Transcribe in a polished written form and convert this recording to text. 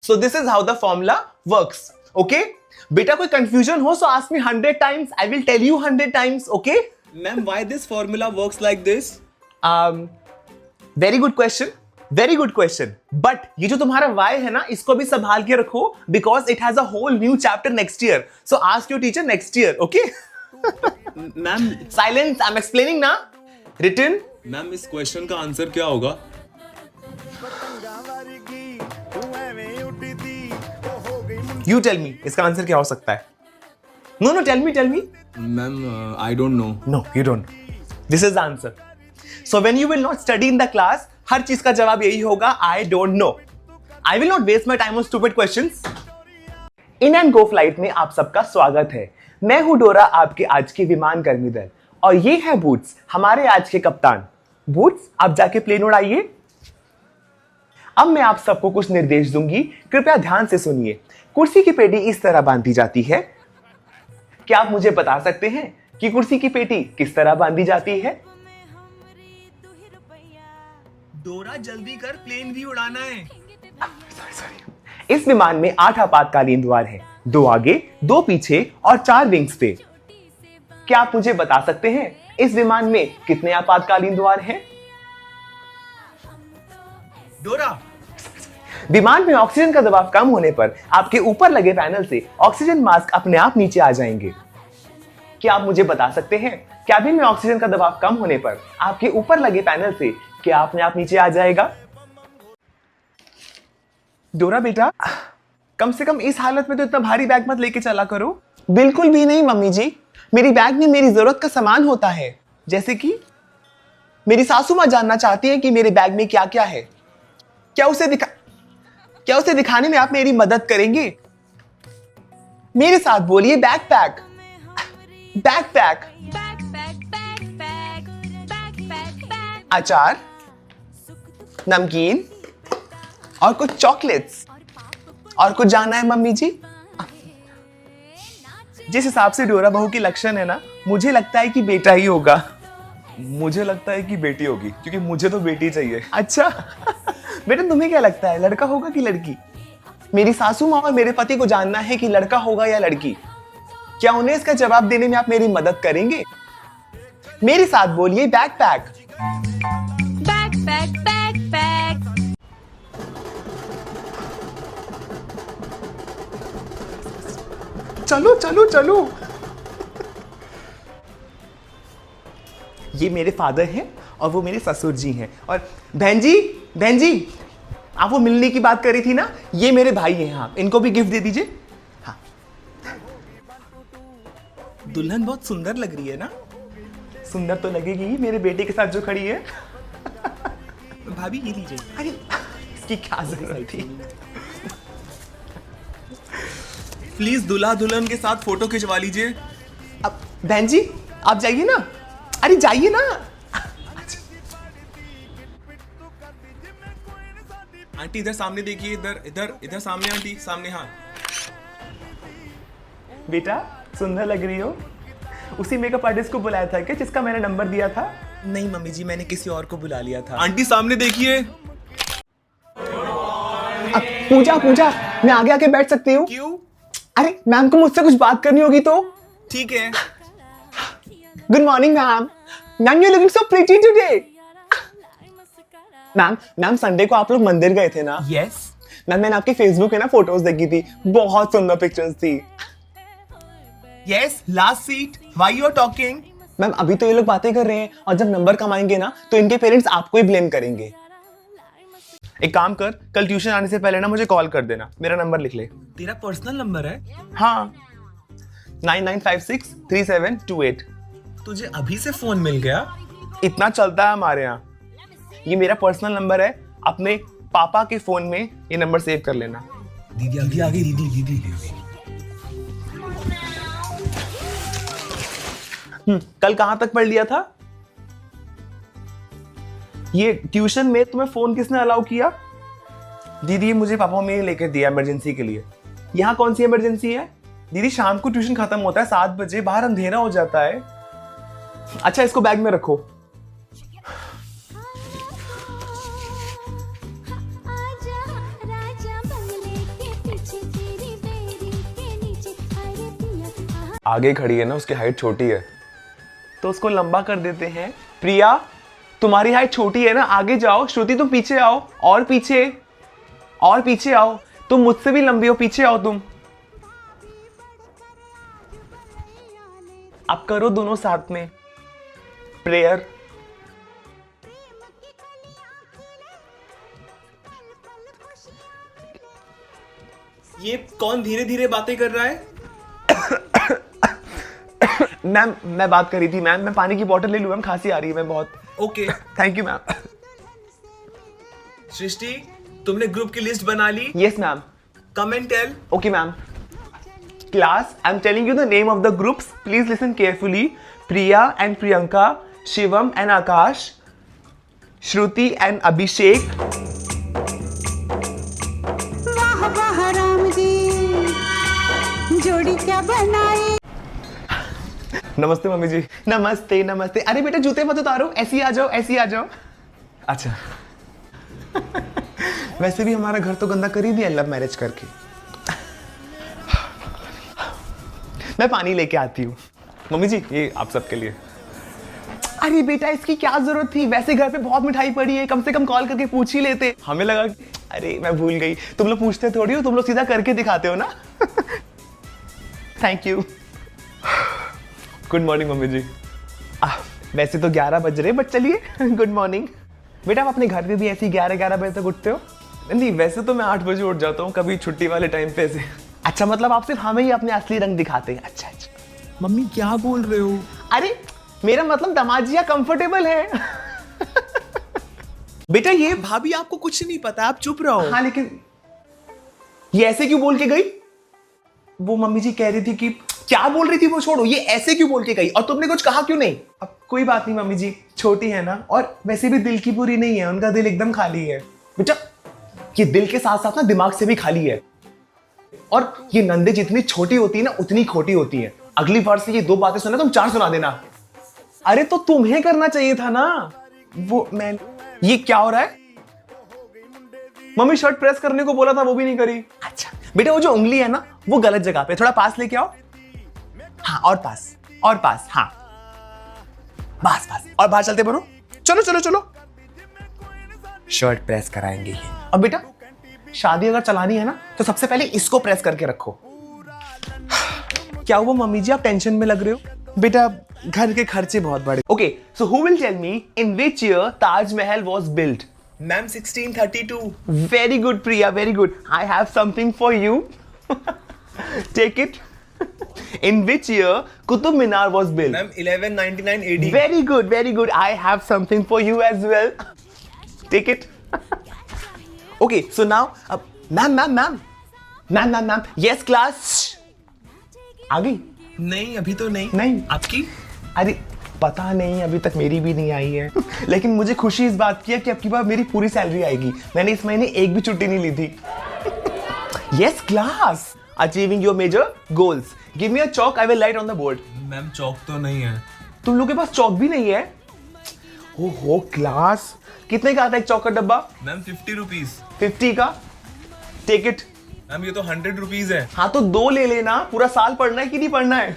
So this is how the formula works. Okay? बेटा कोई confusion हो so ask me 100 times. I will tell you 100 times. Okay? Ma'am, why this formula works like this? Very good question. Very good question. But ये जो तुम्हारा y है ना, इसको भी संभाल के रखो because it has a whole new chapter next year. So ask your teacher next year. Okay? Ma'am, Silence. I'm explaining now. Written. Ma'am इस क्वेश्चन का आंसर क्या होगा? You tell me. इसका आंसर क्या हो सकता है? No, tell me. Ma'am, I don't know. No, you don't. This is the answer. So when you will not study in the class, हर चीज का जवाब यही होगा I don't know. I will not waste my time on stupid questions. In and go flight में आप सबका स्वागत है. मैं हूं डोरा, आपके आज के विमान कर्मी दल, और ये है बूट्स, हमारे आज के कप्तान. बूट्स, आप जाके प्लेन उड़ाइए. अब मैं आप सबको कुछ निर्देश दूंगी, कृपया ध्यान से सुनिए. कुर्सी की पेटी इस तरह बांधी जाती है. क्या आप मुझे बता सकते हैं कि कुर्सी की पेटी किस तरह बांधी जाती है? डोरा जल्दी कर, प्लेन भी उड़ाना है. सॉरी. इस विमान में 8 आपातकालीन द्वार हैं, 2 आगे, 2 पीछे और 4 विंग्स पे. क्या आप मुझे बता सकते हैं इस विमान में कितने आपातकालीन द्वार हैं? डोरा. विमान में ऑक्सीजन का दबाव कम होने पर आपके ऊपर लगे पैनल से ऑक्सीजन मास्क अपने आप नीचे आ जाएंगे. क्या आप मुझे बता सकते हैं कैबिन में ऑक्सीजन का दबाव कम होने पर आपके ऊपर लगे पैनल से क्या अपने आप नीचे आ जाएगा? डोरा बेटा, कम से कम इस हालत में तो इतना भारी बैग मत लेके चला करो. बिल्कुल भी नहीं मम्मी जी, मेरी बैग में मेरी जरूरत का सामान होता है. जैसे कि मेरी सासू मां जानना चाहती है कि मेरे बैग में क्या क्या है. क्या उसे दिखाने में आप मेरी मदद करेंगे? मेरे साथ बोलिए बैकपैक. बैकपैक. अचार, नमकीन और कुछ चॉकलेट्स. और कुछ जानना है मम्मी जी? जिस हिसाब से डोरा बहू की लक्षण है ना, मुझे लगता है कि बेटा ही होगा. मुझे लगता है कि बेटी होगी, क्योंकि मुझे तो बेटी चाहिए. अच्छा. बेटा तुम्हें क्या लगता है, लड़का होगा कि लड़की? मेरी सासू माँ और मेरे पति को जानना है कि लड़का होगा या लड़की. क्या उन्हें इसका जवाब देने में आप मेरी मदद करेंगे? मेरे साथ बोलिए बैकपैक. चलो. ये मेरे फादर हैं और वो मेरे ससुर जी हैं. और बहन जी, आप वो मिलने की बात करी थी ना, ये मेरे भाई हैं. हाँ, इनको भी गिफ्ट दे दीजिए. हाँ. दुल्हन बहुत सुंदर लग रही है ना? सुंदर तो लगेगी ही मेरे बेटे के साथ जो खड़ी है. भाभी ये लीजिए. अरे इसकी क्या जरूरत थी? प्लीज दूल्हा दुल्हन के साथ फोटो खिंचवा लीजिए. अब बहन जी आप जाइए ना. अरे जाइए ना. आंटी इधर सामने देखिए, इधर सामने. आंटी सामने. हाँ बेटा सुंदर लग रही हो. उसी मेकअप आर्टिस्ट को बुलाया था क्या जिसका मैंने नंबर दिया था? नहीं मम्मी जी, मैंने किसी और को बुला लिया था. आंटी सामने देखिए. पूजा, मैं आगे आके बैठ सकती हूँ? क्यों? अरे मैम को मुझसे कुछ बात करनी होगी तो. ठीक है. Good morning ma'am. Ma'am you looking so pretty today. Ma'am Sunday को आप लोग मंदिर गए थे ना? यस. मैम मैंने आपकी फेसबुक पे ना फोटोज देखी थी, बहुत सुंदर पिक्चर्स थी. Yes, last seat. Why you are talking? Ma'am अभी तो ये लोग बातें कर रहे हैं और जब नंबर कमाएंगे ना तो इनके पेरेंट्स आपको ही ब्लेम करेंगे. एक काम कर, कल ट्यूशन आने से पहले ना मुझे कॉल कर देना. मेरा नंबर लिख ले. तेरा पर्सनल नंबर है? हाँ, 99563728. तुझे अभी से फोन मिल गया? इतना चलता है हमारे यहाँ. ये मेरा पर्सनल नंबर है, अपने पापा के फोन में ये नंबर सेव कर लेना. दीदी आ गई. दीदी. कल कहां तक पढ़ लिया था? ये ट्यूशन में तुम्हें फोन किसने अलाउ किया? दीदी मुझे पापा में लेकर दिया इमरजेंसी के लिए. यहाँ कौन सी इमरजेंसी है? दीदी शाम को ट्यूशन खत्म होता है 7 बजे, बाहर अंधेरा हो जाता है. अच्छा इसको बैग में रखो. आगे खड़ी है ना, उसकी हाइट छोटी है, तो उसको लंबा कर देते हैं। प्रिया, तुम्हारी हाइट छोटी है ना, आगे जाओ। श्रुति तुम पीछे आओ, और पीछे, और पीछे आओ। तुम मुझसे भी लंबी हो, पीछे आओ तुम। अब करो दोनों साथ में प्रेयर। ये कौन धीरे धीरे बातें कर रहा है? मैम, मैं बात कर रही थी मैम। मैं पानी की बोतल ले लूं मैम, खांसी आ रही है मैम बहुत। Okay. Thank you ma'am. Srishti, तुमने ग्रुप की लिस्ट बना ली? Yes ma'am. Come and tell. Okay, ma'am. Class, I'm telling you the name of the groups. Please listen carefully. Priya and Priyanka, Shivam and Akash, Shruti and Abhishek. वाह वाह राम जी, जोड़ी क्या बनाई। नमस्ते मम्मी जी। नमस्ते नमस्ते। अरे बेटा जूते मत उतारो, ऐसे ही आ जाओ, ऐसे ही आ जाओ। अच्छा। वैसे भी हमारा घर तो गंदा कर ही दिया लव मैरिज करके। मैं पानी लेके आती हूँ। मम्मी जी, ये आप सबके लिए। अरे बेटा, इसकी क्या जरूरत थी? वैसे घर पे बहुत मिठाई पड़ी है, कम से कम कॉल करके पूछ ही लेते। हमें लगा अरे मैं भूल गई। तुम लोग पूछते थोड़ी हो, तुम लोग सीधा करके दिखाते हो ना। Thank you. Good morning mummy जी। वैसे तो 11 बज रहे, बट चलिए गुड मॉर्निंग। बेटा, आप अपने घर पे भी ऐसे ही 11 बजे तक उठते हो? नहीं, वैसे तो मैं 8 बजे उठ जाता हूँ, कभी छुट्टी वाले टाइम पे से। अच्छा, मतलब आप सिर्फ हमें ही अपने असली रंग दिखाते हैं। अच्छा अच्छा। मम्मी क्या बोल रहे हो? अरे मेरा मतलब दमाजिया कंफर्टेबल है। बेटा ये भाभी आपको कुछ नहीं पता, आप चुप रहो। हाँ, लेकिन ये ऐसे क्यों बोल के गई? वो मम्मी जी कह रही थी कि क्या बोल रही थी वो छोड़ो, ये ऐसे क्यों बोल के गई और तुमने कुछ कहा क्यों नहीं? अब कोई बात नहीं मम्मी जी, छोटी है ना, और वैसे भी दिल की पूरी नहीं है, उनका दिल एकदम खाली है। बेटा ये दिल के साथ साथ ना दिमाग से भी खाली है, और ये नंदे जितनी छोटी होती है ना उतनी खोटी होती है। अगली बार से ये 2 बातें सुना तुम 4 सुना देना। अरे तो तुम्हें करना चाहिए था ना वो। मैं ये क्या हो रहा है? मम्मी शर्ट प्रेस करने को बोला था, वो भी नहीं करी। अच्छा बेटा, वो जो उंगली है ना वो गलत जगह पे, थोड़ा पास लेके आओ। हाँ, और पास, और पास। हाँ बस बस, और बाहर चलते बनो। चलो चलो चलो, शर्ट प्रेस कराएंगे ये। अब बेटा शादी अगर चलानी है ना तो सबसे पहले इसको प्रेस करके रखो। क्या हुआ मम्मी जी, आप टेंशन में लग रहे हो? बेटा घर के खर्चे बहुत बड़े। Okay, so who will tell me in which year Taj Mahal was built? Ma'am 1632। Very good Priya, very good. I have something for you. Take it. In which year Qutub Minar was built? Ma'am 1199 AD। Very good, very good. I have something for you as well. Take it. Okay, so now, ma'am. Yes, class. आ गई? नहीं, अभी तो नहीं। नहीं। आपकी? अरे पता नहीं, अभी तक मेरी भी नहीं आई है। लेकिन मुझे खुशी इस बात की है कि अब की बार मेरी पूरी सैलरी आएगी। मैंने इस महीने एक भी छुट्टी नहीं ली थी। Yes, class. Achieving your major goals. Give me a chalk, I will write on the board. Ma'am chalk तो नहीं है। तुम लोग के पास चौक भी नहीं है? ओहो क्लास, कितने का आता है एक चौक का डब्बा? Ma'am 50 rupees. 50 का? Take it. मैम ये तो 100 रुपीज है। हाँ तो 2 ले लेना, पूरा साल पढ़ना है कि नहीं पढ़ना है?